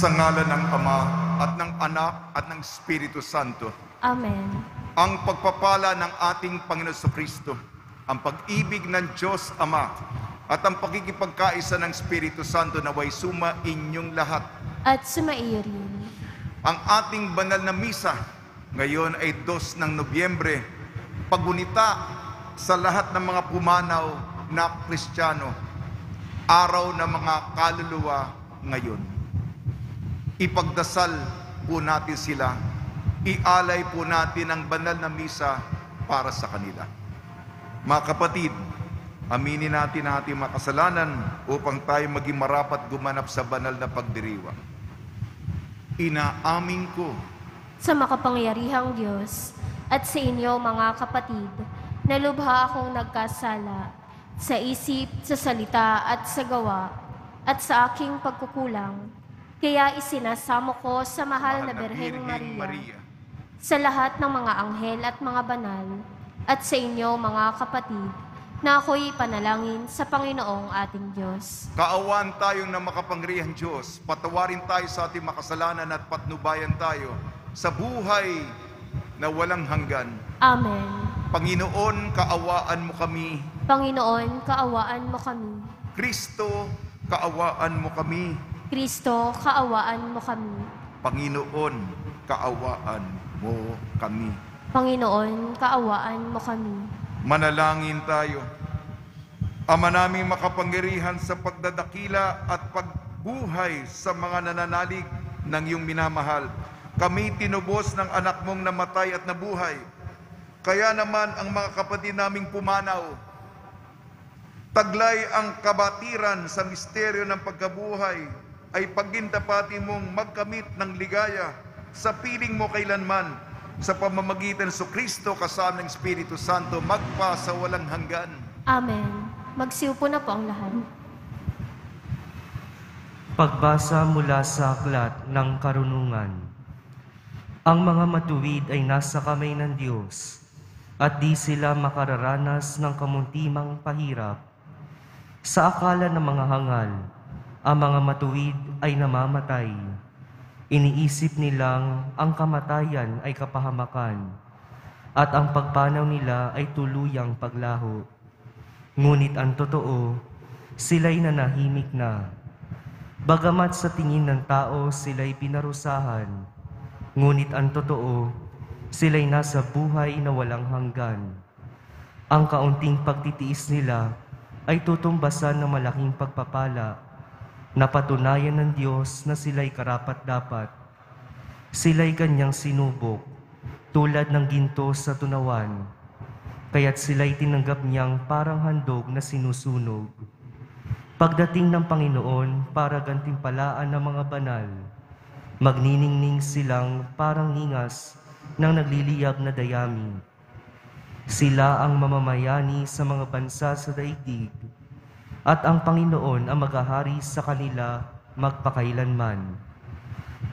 Sa ngalan ng Ama at ng Anak at ng Espiritu Santo. Amen. Ang pagpapala ng ating Panginoon Kristo, ang pag-ibig ng Diyos Ama, at ang pakikipagkaisa ng Espiritu Santo naway suma inyong lahat. At sumaiyo rin. Ang ating banal na misa ngayon ay 2 ng Nobyembre, pagunita sa lahat ng mga pumanaw na Kristiyano, araw ng mga kaluluwa ngayon. Ipagdasal po natin sila, ialay po natin ang banal na misa para sa kanila. Mga kapatid, aminin natin ang ating mga kasalanan upang tayo maging marapat gumanap sa banal na pagdiriwang. Inaamin ko Sa makapangyarihang Diyos at sa inyo mga kapatid, na lubha akong nagkasala sa isip, sa salita at sa gawa at sa aking pagkukulang. Kaya isinasamo ko sa mahal na Birheng Maria, sa lahat ng mga anghel at mga banal, at sa inyo mga kapatid, na ako'y panalangin sa Panginoong ating Diyos. kaawaan tayong na makapangyarihang Diyos, patawarin tayo sa ating makasalanan at patnubayan tayo sa buhay na walang hanggan. Amen. Panginoon, kaawaan mo kami. Panginoon, kaawaan mo kami. Kristo, kaawaan mo kami. Kristo, kaawaan mo kami. Panginoon, kaawaan mo kami. Panginoon, kaawaan mo kami. Manalangin tayo. Ama naming makapangyarihan sa pagdadakila at pagbuhay sa mga nananalig ng iyong minamahal, kami tinubos ng anak mong namatay at nabuhay. Kaya naman ang mga kapatid naming pumanaw, taglay ang kabatiran sa misteryo ng pagkabuhay, ay pagintapati mong magkamit ng ligaya sa piling mo kailanman, sa pamamagitan sa Kristo kasama ng Espiritu Santo, magpa sa walang hanggan. Amen. Magsiupo na po ang lahat. Pagbasa mula sa aklat ng karunungan. Ang mga matuwid ay nasa kamay ng Diyos, at di sila makararanas ng kamuntimang pahirap. Sa akala ng mga hangal, ang mga matuwid ay namamatay. Iniisip nilang ang kamatayan ay kapahamakan, at ang pagpanaw nila ay tuluyang paglaho. Ngunit ang totoo, sila'y nanahimik na. Bagamat sa tingin ng tao sila'y pinarusahan, ngunit ang totoo, sila'y nasa buhay na walang hanggan. Ang kaunting pagtitiis nila ay tutumbasan ng malaking pagpapala, napatunayan ng Diyos na sila'y karapat-dapat. Sila'y kanyang sinubok, tulad ng ginto sa tunawan, kaya't sila'y tinanggap niyang parang handog na sinusunog. Pagdating ng Panginoon para gantimpalaan ng mga banal, magniningning silang parang ningas ng nagliliyab na dayami. Sila ang mamamayani sa mga bansa sa daigdig, at ang Panginoon ang maghahari sa kanila magpakailanman.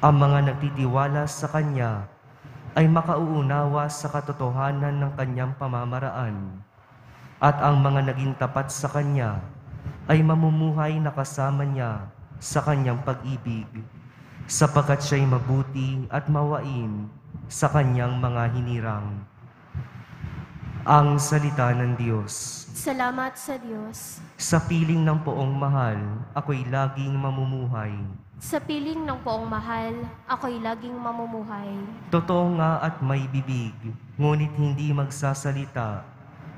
Ang mga nagtitiwala sa Kanya ay makauunawa sa katotohanan ng Kanyang pamamaraan, at ang mga naging tapat sa Kanya ay mamumuhay na kasama Niya sa Kanyang pag-ibig, sapagkat Siya'y mabuti at mawain sa Kanyang mga hinirang. Ang salita ng Diyos. Salamat sa Diyos. Sa piling ng poong mahal, ako'y laging mamumuhay. Sa piling ng poong mahal, ako'y laging mamumuhay. Totoo nga at may bibig, ngunit hindi magsasalita,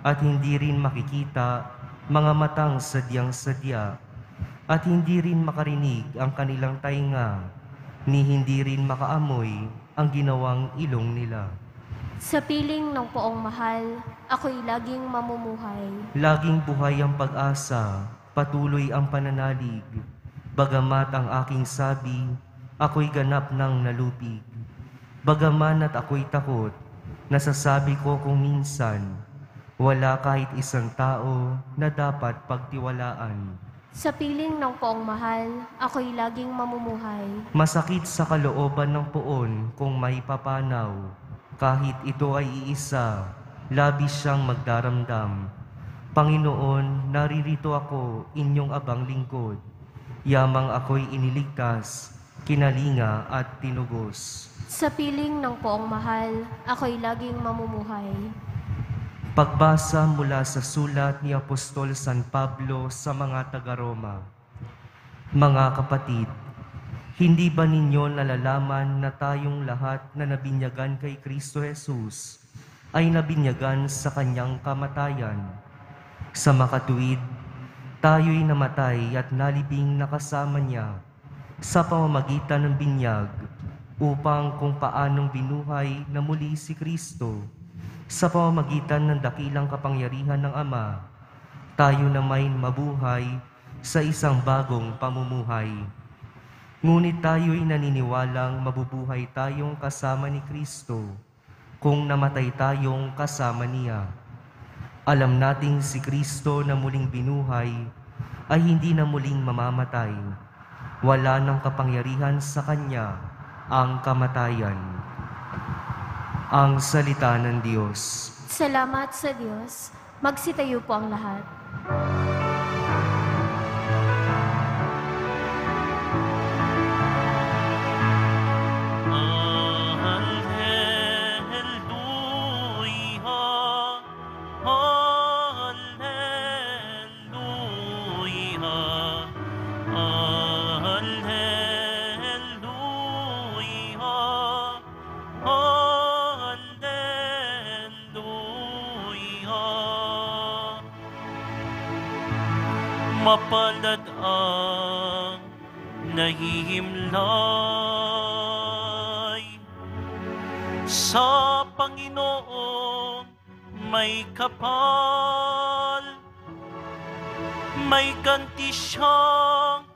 at hindi rin makikita mga matang sadyang-sadya, at hindi rin makarinig ang kanilang tainga, ni hindi rin makaamoy ang ginawang ilong nila. Sa piling ng poong mahal, ako'y laging mamumuhay. Laging buhay ang pag-asa, patuloy ang pananalig. Bagamat ang aking sabi, ako'y ganap ng nalupig. Bagaman at ako'y takot, nasasabi ko kung minsan, wala kahit isang tao na dapat pagtiwalaan. Sa piling ng poong mahal, ako'y laging mamumuhay. Masakit sa kalooban ng poon kung may papanaw. Kahit ito ay iisa, labis siyang magdaramdam. Panginoon, naririto ako, inyong abang lingkod. Yamang ako'y iniligtas, kinalinga at tinugos. Sa piling ng poong mahal, ako'y laging mamumuhay. Pagbasa mula sa sulat ni Apostol San Pablo sa mga taga-Roma. Mga kapatid, hindi ba ninyo nalalaman na tayong lahat na nabinyagan kay Kristo Jesus ay nabinyagan sa kanyang kamatayan? Sa makatuwid, tayo'y namatay at nalibing nakasama niya sa pamamagitan ng binyag upang kung paanong binuhay na muli si Kristo sa pamamagitan ng dakilang kapangyarihan ng Ama, tayo na may mabuhay sa isang bagong pamumuhay. Ngunit tayo'y naniniwalang mabubuhay tayong kasama ni Kristo kung namatay tayong kasama niya. Alam nating si Kristo na muling binuhay ay hindi na muling mamamatay. Wala ng kapangyarihan sa Kanya ang kamatayan. Ang salita ng Diyos. Salamat sa Diyos. Magsitayo po ang lahat. Mapalad ang nahihimlay sa Panginoon may kapal, may ganti siyang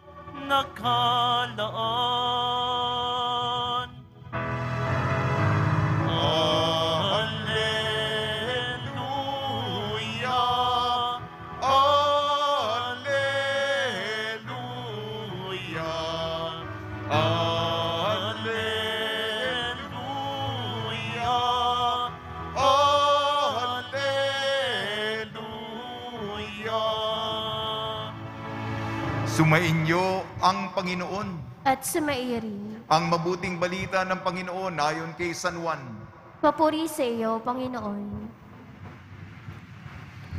nakalaan. Sumainyo ang Panginoon. At sumairin. Ang mabuting balita ng Panginoon ayon kay San Juan. Papuri sa iyo, Panginoon.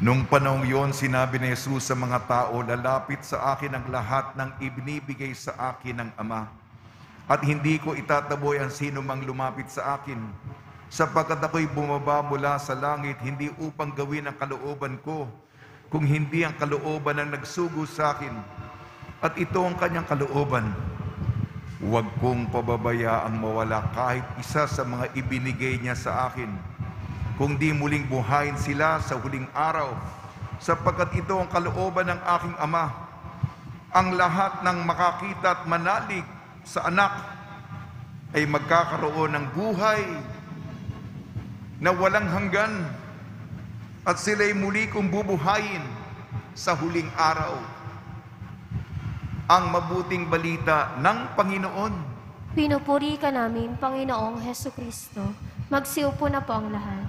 Nung panahong yon, sinabi ni Jesus sa mga tao, lalapit sa akin ang lahat ng ibinibigay sa akin ng Ama. At hindi ko itataboy ang sino mang lumapit sa akin, sapagkat ako'y bumaba mula sa langit, hindi upang gawin ang kalooban ko, kung hindi ang kalooban ng nagsugo sa akin. At ito ang kanyang kalooban, huwag kong pababayaang mawala kahit isa sa mga ibinigay niya sa akin, kung di muling buhayin sila sa huling araw, sapagkat ito ang kalooban ng aking Ama, ang lahat ng makakita at manalig sa anak ay magkakaroon ng buhay na walang hanggan, at sila'y muli kong bubuhayin sa huling araw. Ang mabuting balita ng Panginoon. Pinupuri ka namin, Panginoong Heso Kristo. Magsiupo na po ang lahat.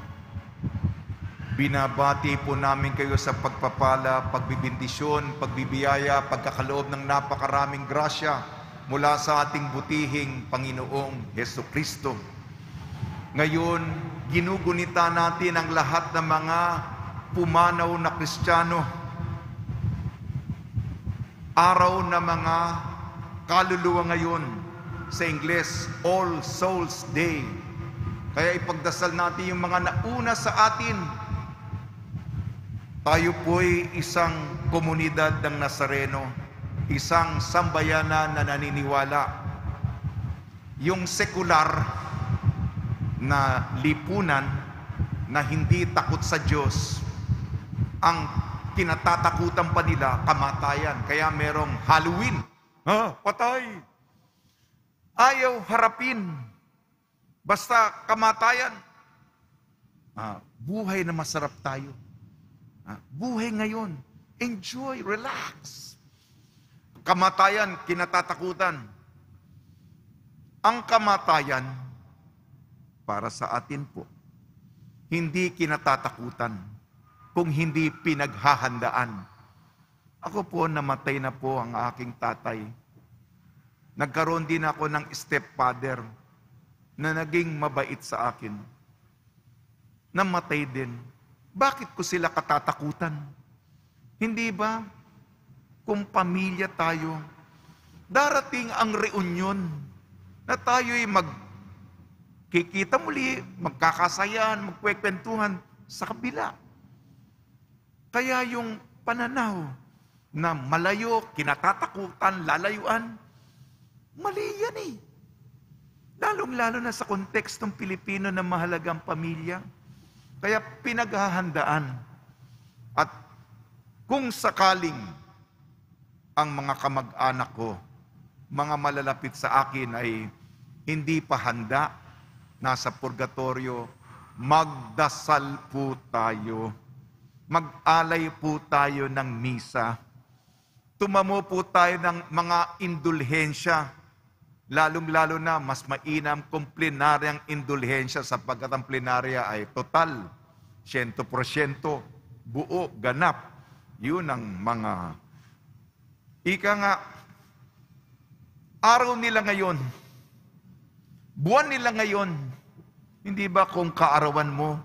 Binabati po namin kayo sa pagpapala, pagbibindisyon, pagbibiyaya, pagkakaloob ng napakaraming grasya mula sa ating butihing Panginoong Heso Kristo. Ngayon, ginugunita natin ang lahat ng mga pumanaw na Kristiyano. Araw na mga kaluluwa ngayon, sa Ingles, All Souls Day. Kaya ipagdasal natin yung mga nauna sa atin. Tayo po'y isang komunidad ng Nazareno, isang sambayanan na naniniwala. Yung sekular na lipunan na hindi takot sa Diyos, ang kinatatakutan pa nila kamatayan. Kaya merong Halloween. Patay. Ayaw harapin. Basta kamatayan. Buhay na masarap tayo. Buhay ngayon. Enjoy, relax. Kamatayan, kinatatakutan. Ang kamatayan, para sa atin po, hindi kinatatakutan kung hindi pinaghahandaan. Ako po, namatay na po ang aking tatay. nagkaroon din ako ng stepfather na naging mabait sa akin. Namatay din. Bakit ko sila katatakutan? Hindi ba? Kung pamilya tayo, darating ang reunion na tayo'y magkikita muli, magkakasayan, magkwekwentuhan sa kabila. Kaya yung pananaw na malayo, kinatatakutan, lalayuan, mali yan eh. Lalong-lalo na sa kontekstong Pilipino na mahalagang pamilya. Kaya pinaghahandaan. At kung sakaling ang mga kamag-anak ko, mga malalapit sa akin ay hindi pa handa, nasa purgatorio, magdasal po tayo. Mag-alay po tayo ng misa. Tumamo po tayo ng mga indulhensya. Lalong-lalo na mas mainam kung plenaryang indulhensya sapagkat ang plenarya ay total, 100%, buo, ganap. Yun ang mga ika nga, araw nila ngayon, buwan nila ngayon, hindi ba kung kaarawan mo,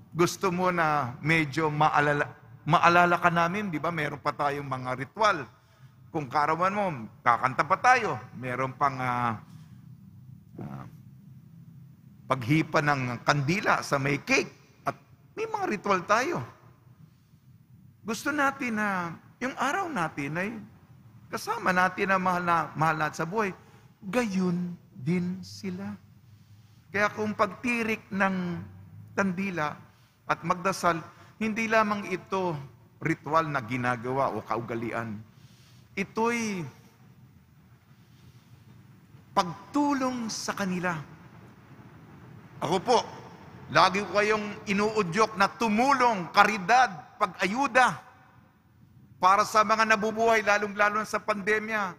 gusto mo na medyo maalala ka namin, di ba? Meron pa tayong mga ritual. Kung kaarawan mo, kakanta pa tayo. Meron pang paghipa ng kandila sa may cake. At may mga ritual tayo. Gusto natin na yung araw natin ay kasama natin na mahal natin sa buhay. Gayon din sila. Kaya kung pagtirik ng kandila at magdasal, hindi lamang ito ritual na ginagawa o kaugalian. Ito'y pagtulong sa kanila. Ako po, lagi ko kayong inuudyok na tumulong, karidad, pag-ayuda para sa mga nabubuhay, lalong-lalo na sa pandemya.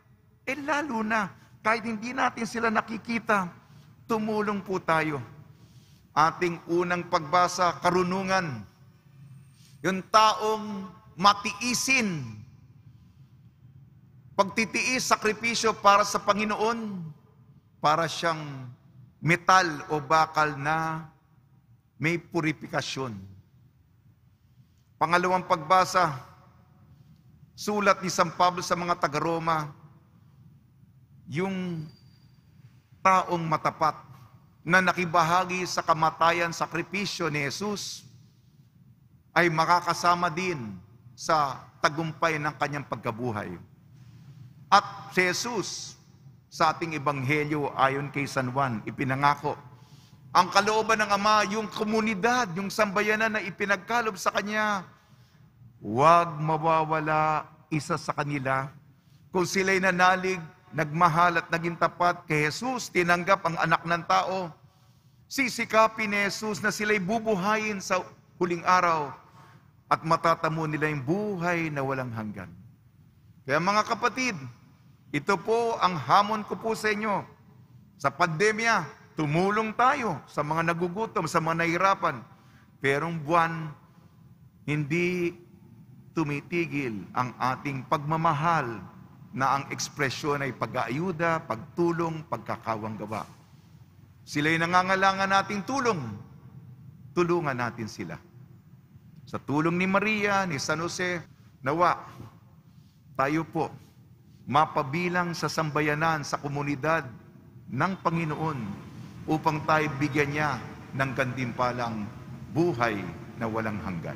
Lalo na, kahit hindi natin sila nakikita, tumulong po tayo. Ating unang pagbasa, karunungan. Yung taong matiisin, pagtitiis, sakripisyo para sa Panginoon, para siyang metal o bakal na may purifikasyon. Pangalawang pagbasa, sulat ni San Pablo sa mga taga-Roma, yung taong matapat na nakibahagi sa kamatayan, sakripisyo ni Jesus, ay makakasama din sa tagumpay ng kanyang pagkabuhay. At si Jesus, sa ating ebanghelyo ayon kay San Juan, ipinangako, ang kalooban ng Ama, yung komunidad, yung sambayanan na ipinagkalob sa Kanya, huwag mawawala isa sa kanila. Kung sila'y nanalig, nagmahal at naging tapat kay Jesus, tinanggap ang anak ng tao, sisikapin ni Jesus na sila'y bubuhayin sa huling araw at matatamo nila yung buhay na walang hanggan. Kaya mga kapatid, ito po ang hamon ko po sa inyo. Sa pandemya, tumulong tayo sa mga nagugutom, sa mga nahihirapan. Perong buwan, hindi tumitigil ang ating pagmamahal na ang ekspresyon ay pag-aayuda, pagtulong, pagkakawang gawa. Sila'y nangangailangan nating tulong. Tulungan natin sila. Sa tulong ni Maria, ni San Jose, nawa, tayo po, mapabilang sa sambayanan, sa komunidad ng Panginoon upang tayo bigyan niya ng gantimpalang buhay na walang hanggan.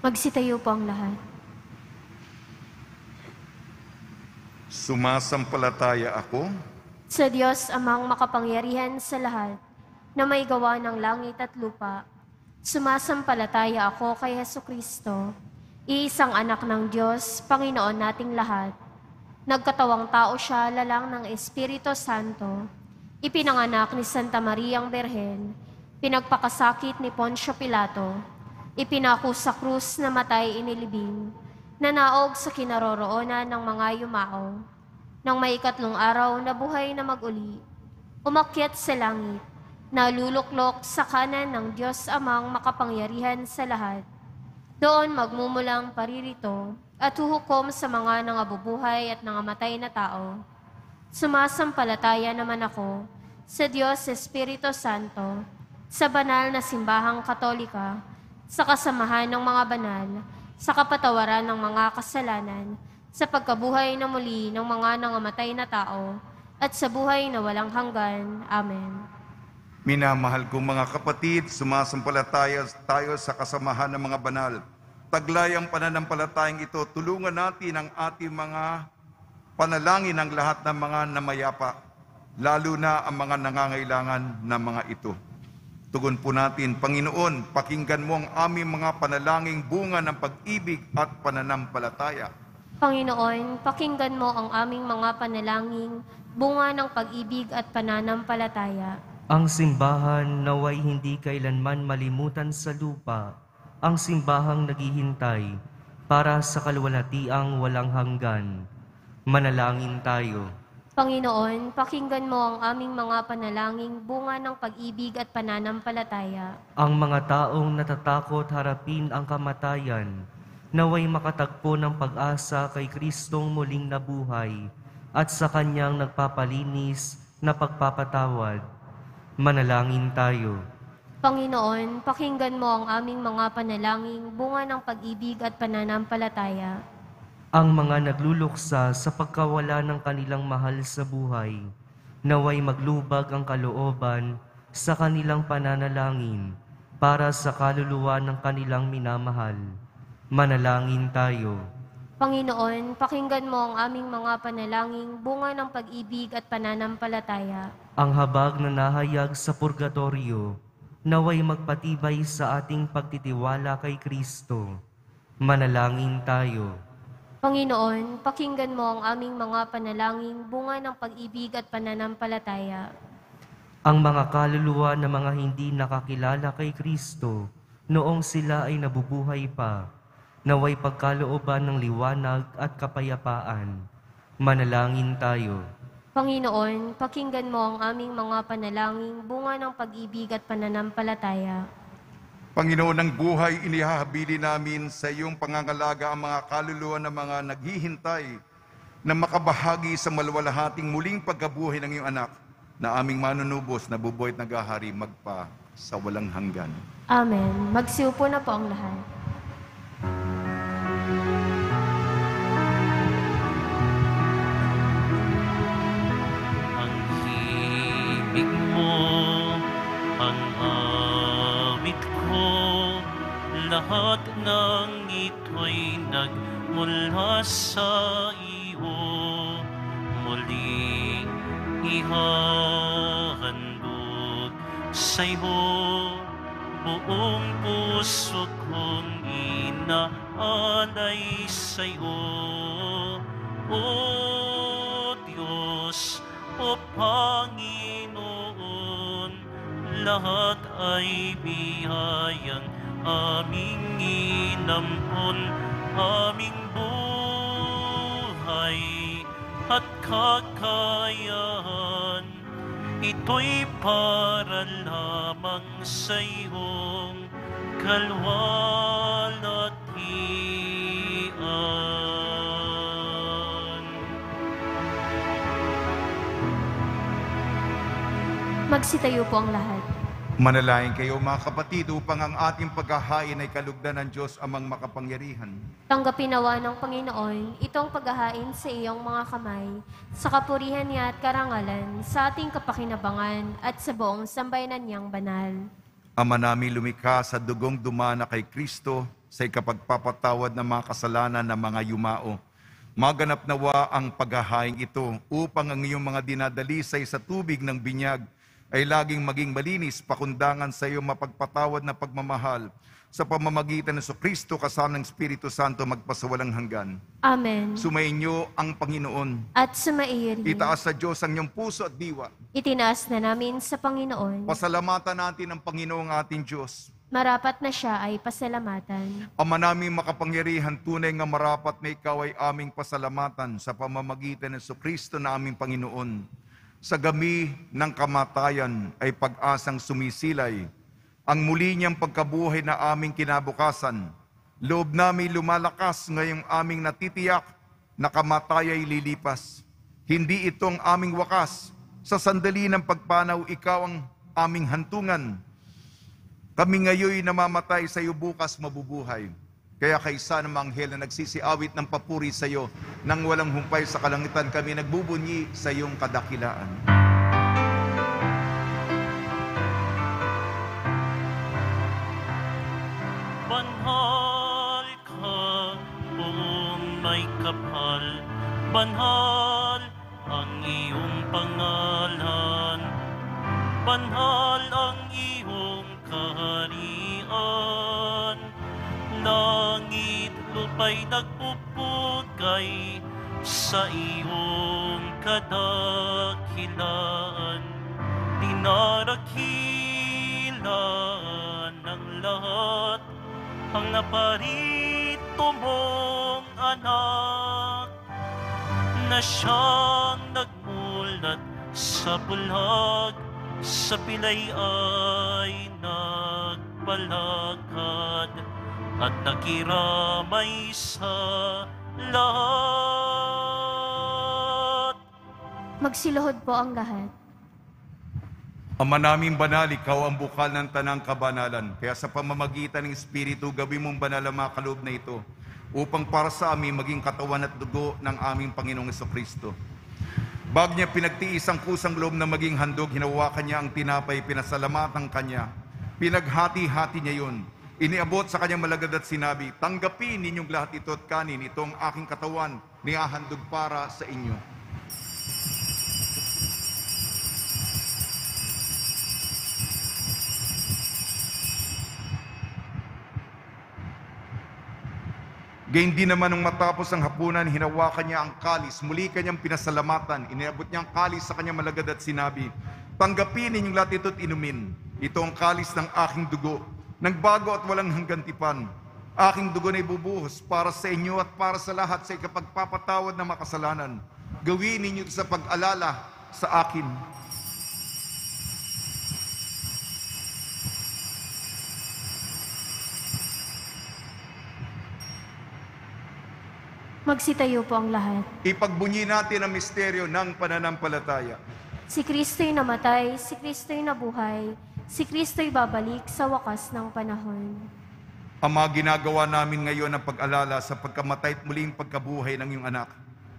Magsitayo po ang lahat. Sumasampalataya ako Sa Diyos amang makapangyarihan sa lahat, na may gawa ng langit at lupa, sumasampalataya ako kay Hesukristo, iisang anak ng Diyos, Panginoon nating lahat. Nagkatawang tao siya lalang ng Espiritu Santo, ipinanganak ni Santa Mariang Berhen, pinagpakasakit ni Poncio Pilato, ipinako sa krus na matay inilibing, nanaog sa kinaroroonan ng mga yumao. Nang may ikatlong araw na buhay na mag-uli, umakyat sa langit, naluluklok sa kanan ng Diyos amang makapangyarihan sa lahat. Doon magmumulang paririto at huhukom sa mga nangabubuhay at nangamatay na tao. Sumasampalataya naman ako sa Diyos Espiritu Santo, sa banal na simbahang katolika, sa kasamahan ng mga banal, sa kapatawaran ng mga kasalanan, sa pagkabuhay na muli ng mga nangamatay na tao, at sa buhay na walang hanggan. Amen. Minamahal kong mga kapatid, sumasampalataya tayo sa kasamahan ng mga banal. Taglay ang pananampalatayang ito, tulungan natin ang ating mga panalangin ng lahat ng mga namayapa, lalo na ang mga nangangailangan na mga ito. Tugon po natin, Panginoon, pakinggan mo ang aming mga panalangin, bunga ng pag-ibig at pananampalataya. Panginoon, pakinggan mo ang aming mga panalangin, bunga ng pag-ibig at pananampalataya. Ang simbahan naway hindi kailanman malimutan sa lupa, ang simbahang naghihintay para sa kalwalhatiang walang hanggan. Manalangin tayo. Panginoon, pakinggan mo ang aming mga panalangin, bunga ng pag-ibig at pananampalataya. Ang mga taong natatakot harapin ang kamatayan, naway makatagpo ng pag-asa kay Kristong muling nabuhay at sa Kanyang nagpapalinis na pagpapatawad. Manalangin tayo. Panginoon, pakinggan mo ang aming mga panalangin, bunga ng pag-ibig at pananampalataya. Ang mga nagluluksa sa pagkawala ng kanilang mahal sa buhay, naway maglubag ang kalooban sa kanilang pananalangin para sa kaluluwa ng kanilang minamahal. Manalangin tayo. Panginoon, pakinggan mo ang aming mga panalangin, bunga ng pag-ibig at pananampalataya. Ang habag na nahayag sa purgatorio, naway magpatibay sa ating pagtitiwala kay Kristo. Manalangin tayo. Panginoon, pakinggan mo ang aming mga panalangin, bunga ng pag-ibig at pananampalataya. Ang mga kaluluwa na mga hindi nakakilala kay Kristo, noong sila ay nabubuhay pa, naway pagkalooban ng liwanag at kapayapaan. Manalangin tayo. Panginoon, pakinggan mo ang aming mga panalangin, bunga ng pag-ibig at pananampalataya. Panginoon ng buhay, inihahabili namin sa iyong pangangalaga ang mga kaluluwa ng mga naghihintay na makabahagi sa malwalhating muling pagkabuhay ng iyong anak na aming manunubos na bubuhay at naghahari magpa sa walang hanggan. Amen. Magsiupo na po ang lahat. Ang himig mo, ang awit ko, lahat ng ito'y nagmula sa iyo. Muling ihahandog sa'yo, buong puso kong inaalay sa'yo. O Diyos, o Panginoon, lahat ay biyayang aming inampon, aming buhay at kakayahan. Ito'y para lamang sa iyong kalwalhatian. Magsitayo po ang lahat. Manalangin kayo mga kapatid upang ang ating paghahain ay kalugdan ng Diyos amang makapangyarihan. Tanggapin nawa ng Panginoon itong paghahain sa iyong mga kamay, sa kapurihan niya at karangalan, sa ating kapakinabangan at sa buong sambayanan niyang banal. Ama namin lumikha sa dugong dumana kay Kristo sa ikapagpapatawad ng mga kasalanan ng mga yumao. Maganap nawa ang paghahain ito upang ang iyong mga dinadalisay sa tubig ng binyag ay laging maging malinis, pakundangan sa iyo mapagpatawad na pagmamahal sa pamamagitan ng Kristo kasama ng Espiritu Santo magpasawalang hanggan. Amen. Sumainyo ang Panginoon. At sumairin. Itaas sa Diyos ang iyong puso at diwa. Itinaas na namin sa Panginoon. Pasalamatan natin ang Panginoong ating Diyos. Marapat na siya ay pasalamatan. Ama naming makapangyarihan, tunay nga marapat na ikaw ay aming pasalamatan sa pamamagitan ng Kristo na aming Panginoon. Sa gami ng kamatayan ay pag-asang sumisilay, ang muli niyang pagkabuhay na aming kinabukasan, loob namin lumalakas ngayong aming natitiyak na kamatay ay lilipas. Hindi itong aming wakas. Sa sandali ng pagpanaw, ikaw ang aming hantungan. Kami ngayon namamatay, sa iyo bukas mabubuhay. Kaya kaysa ng mga anghel na nagsisiawit ng papuri sa iyo, nang walang humpay sa kalangitan, kami nagbubunyi sa iyong kadakilaan. Banhal ka, buong may kapal. Banhal ang iyong pangalan. Banhal ang iyong kaharian. Langit, lupa'y nagpupugay sa iyong kadakilaan. Dinarakilan ng lahat ang naparito mong anak, na siyang nagmulat sa bulag, sa pilay ay nagpalakad, at nakiramay sa lahat. Magsiluhod po ang lahat. Ama naming banal, ikaw ang bukal ng tanang kabanalan. Kaya sa pamamagitan ng Espiritu, gawin mong banal ang mga kaloob na ito, upang para sa amin maging katawan at dugo ng aming Panginoong Jesucristo. Bago niya pinagtiis ang kusang loob na maging handog, hinawakan niya ang tinapay, pinasalamatan kanya. Pinaghati-hati niya yun. Iniabot sa kanyang malagad at sinabi, tanggapin ninyong lahat ito at kanin, itong aking katawan, nihahandog para sa inyo. Gayun din naman nung matapos ang hapunan, hinawakan niya ang kalis, muli kanyang pinasalamatan, iniabot niya ang kalis sa kanyang malagad at sinabi, tanggapin ninyong lahat ito at inumin. Ito ang kalis ng aking dugo, nagbago at walang hanggantipan. Aking dugo na ibubuhos para sa inyo at para sa lahat sa ikapagpapatawad ng makasalanan. Gawin ninyo ito sa pag-alala sa akin. Magsitayo po ang lahat. Ipagbunyi natin ang misteryo ng pananampalataya. Si Kristo'y namatay, si Kristo'y nabuhay, si Kristo'y babalik sa wakas ng panahon. Ama, ginagawa namin ngayon ang pag-alala sa pagkamatay at muling pagkabuhay ng iyong anak.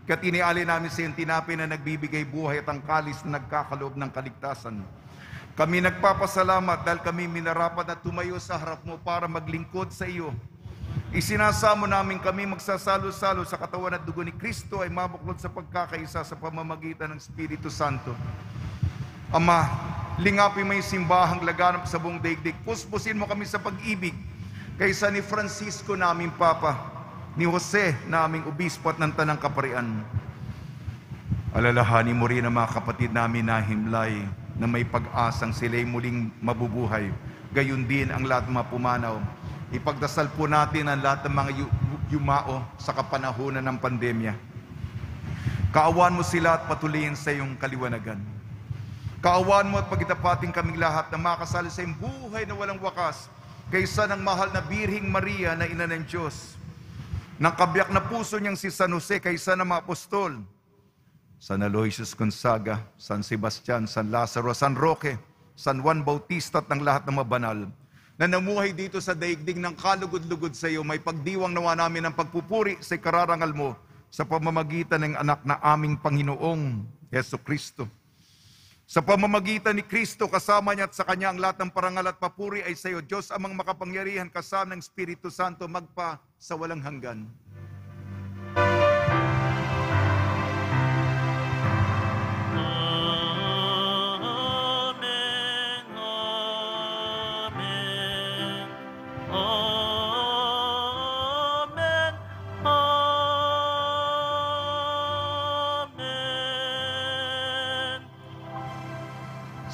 Kaya't inialay namin sa iyong tinapay na nagbibigay buhay at ang kalis na nagkakaloob ng kaligtasan. Kami nagpapasalamat dahil kami minarapat na tumayo sa harap mo para maglingkod sa iyo. Isinasamo namin kami magsasalo-salo sa katawan at dugo ni Kristo ay mabuklod sa pagkakaisa sa pamamagitan ng Espiritu Santo. Ama, lingapin mo yung simbahang laganap sa buong daigdig. Puspusin mo kami sa pag-ibig kaysa ni Francisco naming Papa, ni Jose naming Obispo at ng Tanang Kaparian. Alalahanin mo rin ang mga kapatid namin na himlay na may pag-asang sila'y muling mabubuhay. Gayon din ang lahat ng mga pumanaw. Ipagdasal po natin ang lahat ng mga yumao sa kapanahunan ng pandemya. Kaawaan mo sila at patuloyin sa iyong kaliwanagan. Kaawaan mo at pagitapating kaming lahat na makasali sa iyong buhay na walang wakas kaysa ng mahal na Birhing Maria na ina ng Diyos. Ng kabiyak na puso niyang si San Jose kaysa ng mga apostol, San Aloysius Gonzaga, San Sebastian, San Lazaro, San Roque, San Juan Bautista at ng lahat ng mga banal na namuhay dito sa daigdig ng kalugod-lugod sa iyo, may pagdiwang nawa namin ng pagpupuri sa kararangal mo sa pamamagitan ng anak na aming Panginoong Jesucristo. Sa pamamagitan ni Kristo, kasama niya at sa Kanya ang lahat ng parangal at papuri ay sa iyo, Diyos amang makapangyarihan, kasama ng Espiritu Santo, magpa sa walang hanggan.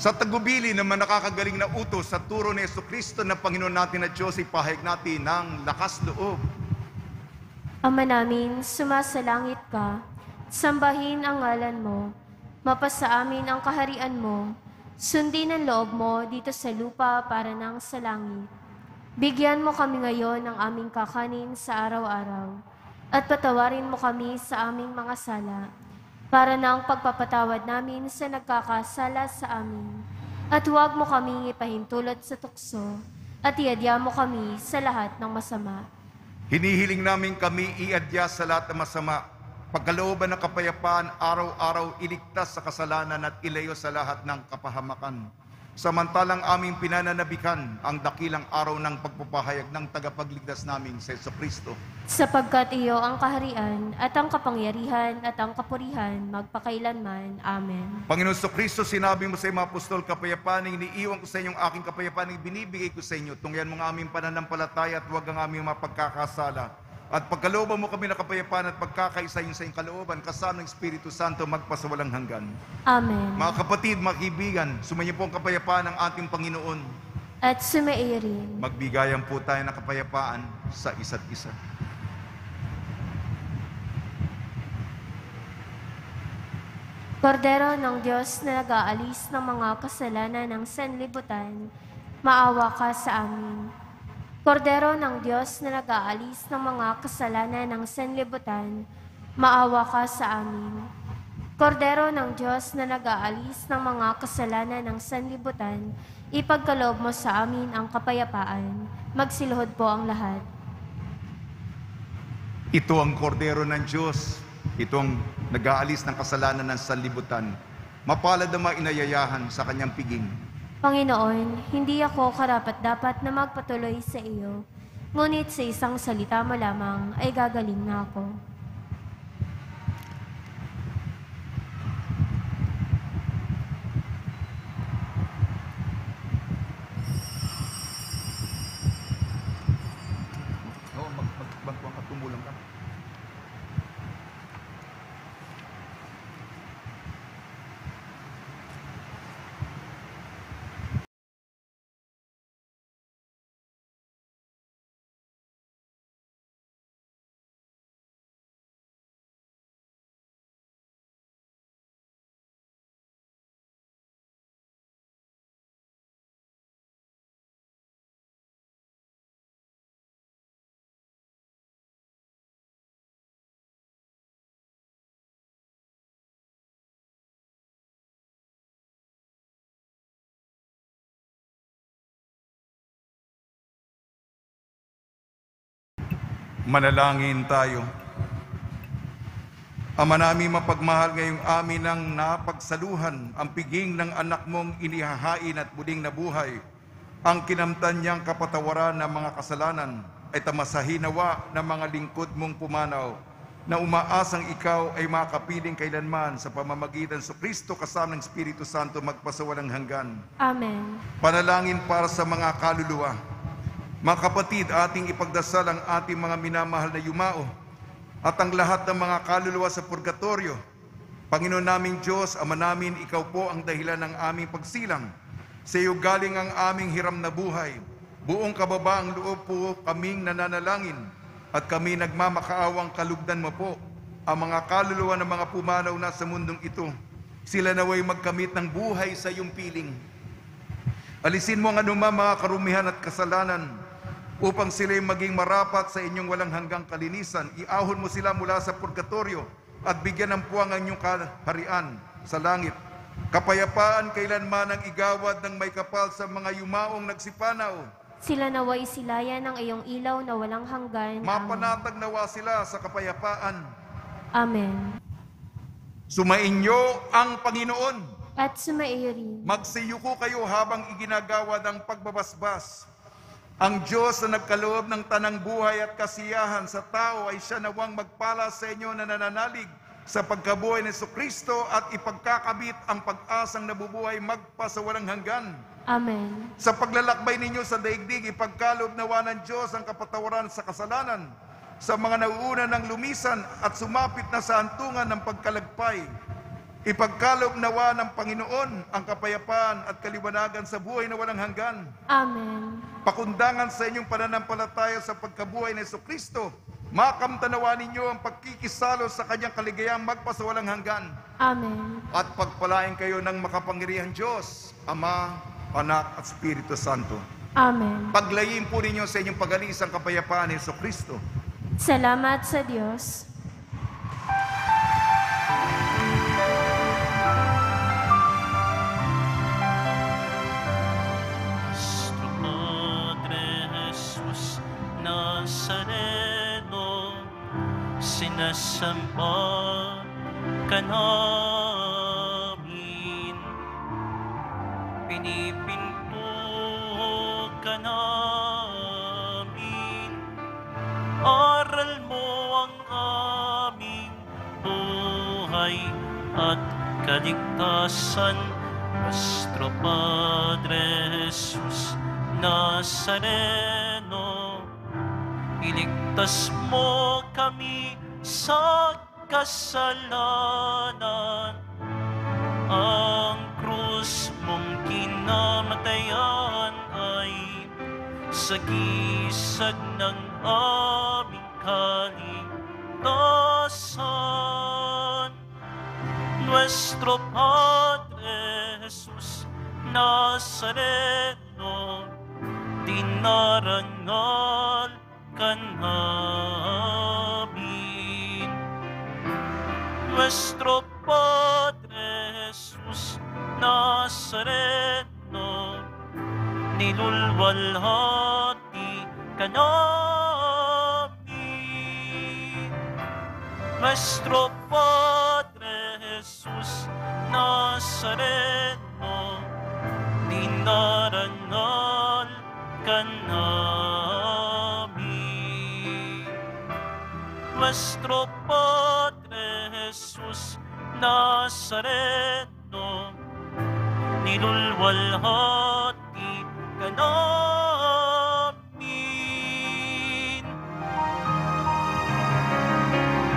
Sa tagubili naman nakakagaling na utos sa turo ni Jesucristo na Panginoon natin at Diyos, ipahayag natin ng lakas loob. Ama namin, sumasalangit ka, sambahin ang ngalan mo, mapasa amin ang kaharian mo, sundin ang loob mo dito sa lupa para nang sa langit. Bigyan mo kami ngayon ng aming kakanin sa araw-araw at patawarin mo kami sa aming mga sala para ng pagpapatawad namin sa nagkakasala sa amin. At huwag mo kaming ipahintulot sa tukso at iadya mo kami sa lahat ng masama. Hinihiling namin kami iadya sa lahat ng masama. Pagkalooban ng kapayapaan, araw-araw iligtas sa kasalanan at ilayo sa lahat ng kapahamakan. Samantalang aming pinananabikan ang dakilang araw ng pagpapahayag ng tagapagligtas namin sa Jesucristo. Sapagkat iyo ang kaharian at ang kapangyarihan at ang kapurihan magpakailanman. Amen. Panginoon Jesucristo, sinabi mo sa mga apostol, kapayapaan ang iniiwan ko sa inyong aking kapayapaan ang binibigay ko sa inyo. Tungyan mo ang aming pananampalataya at huwag ang aming mapagkakasala. At pagkalooban mo kami na kapayapaan at pagkakaisa yung sa iyong kalooban, kasama ng Espiritu Santo magpasawalang hanggan. Amen. Mga kapatid, mga kaibigan, sumainyo po ang kapayapaan ng ating Panginoon. At sumaiyo rin. Magbigayan po tayo ng kapayapaan sa isa't isa. Kordero ng Diyos na nag-aalis ng mga kasalanan ng sanlibutan, maawa ka sa amin. Kordero ng Diyos na nag-aalis ng mga kasalanan ng sanlibutan, maawa ka sa amin. Kordero ng Diyos na nag-aalis ng mga kasalanan ng sanlibutan, ipagkaloob mo sa amin ang kapayapaan. Magsiluhod po ang lahat. Ito ang kordero ng Diyos. Ito ang nag-aalis ng kasalanan ng sanlibutan. Mapalad ang mga inayayahan sa kanyang piging. Panginoon, hindi ako karapat-dapat na magpatuloy sa iyo, ngunit sa isang salita mo lamang ay gagaling na ako. Magkuhan ka, tumulong ka. Manalangin tayo. Ama namin mapagmahal, ngayong amin ang napagsaluhan ang piging ng anak mong inihahain at muling nabuhay. Ang kinamtan niyang kapatawaran ng mga kasalanan ay tamasahin nawa ng mga lingkod mong pumanaw na umaasang ikaw ay makapiling kailanman sa pamamagitan sa Kristo kasama ng Espiritu Santo magpasawalang hanggan. Amen. Panalangin para sa mga kaluluwa. Mga kapatid, ating ipagdasal ang ating mga minamahal na yumao at ang lahat ng mga kaluluwa sa purgatorio. Panginoon naming Diyos, Ama namin, ikaw po ang dahilan ng aming pagsilang. Sa iyo galing ang aming hiram na buhay. Buong kababaang loob po kaming nananalangin at kami nagmamakaawang kalugdan mo po ang mga kaluluwa ng mga pumanaw na sa mundong ito. Sila naway magkamit ng buhay sa iyong piling. Alisin mo ang anumang mga karumihan at kasalanan upang sila'y maging marapat sa inyong walang hanggang kalinisan. Iahon mo sila mula sa purgatorio at bigyan ng puwang ang inyong kaharian sa langit. Kapayapaan kailanman ang igawad ng may kapal sa mga yumaong nagsipanaw. Sila naway silayan ng iyong ilaw na walang hanggan. Mapanatag nawa sila sa kapayapaan. Amen. Sumainyo ang Panginoon. At sumaiyo rin. Magsiyuko kayo habang iginagawad ang pagbabasbas. Ang Diyos na nagkaloob ng tanang buhay at kasiyahan sa tao ay siya nawang magpala sa inyo na nananalig sa pagkabuhay ni Jesucristo at ipagkakabit ang pag-asang nabubuhay magpasawalang hanggan. Amen. Sa paglalakbay ninyo sa daigdig, ipagkaloob nawa ng Diyos ang kapatawaran sa kasalanan sa mga nauuna ng lumisan at sumapit na sa hantungan ng pagkalagpay. Ipagkaloob nawa ng Panginoon ang kapayapaan at kaliwanagan sa buhay na walang hanggan. Amen. Pakundangan sa inyong pananampalataya sa pagkabuhay ni Jesucristo, makamtanawa ninyo ang pagkikisalo sa kanyang kaligayang magpasawalang hanggan. Amen. At pagpalain kayo ng makapangyarihan Diyos, Ama, Anak at Espiritu Santo. Amen. Paglayin po ninyo sa inyong pag-alis ang kapayapaan ni Jesucristo. Salamat sa Diyos. Nuestro Padre Jesus Nazareno, sinasamba ka namin, pinipinto ka namin, aral mo ang aming buhay at kaligtasan. Nuestro Padre Jesus Nazareno, iligtas mo kami sa kasalanan. Ang krus mong kinamatayan ay sagisag ng aming kaligtasan. Nuestro Padre Jesus Nazareno, dinarangal ka namin. Nuestro Padre Jesus Nazareno, nilulwalhati ka namin. Nuestro Padre Jesus Nazareno, dinarangal ka namin. Nuestro Padre Jesus Nazareno, nilulwalhati ka namin.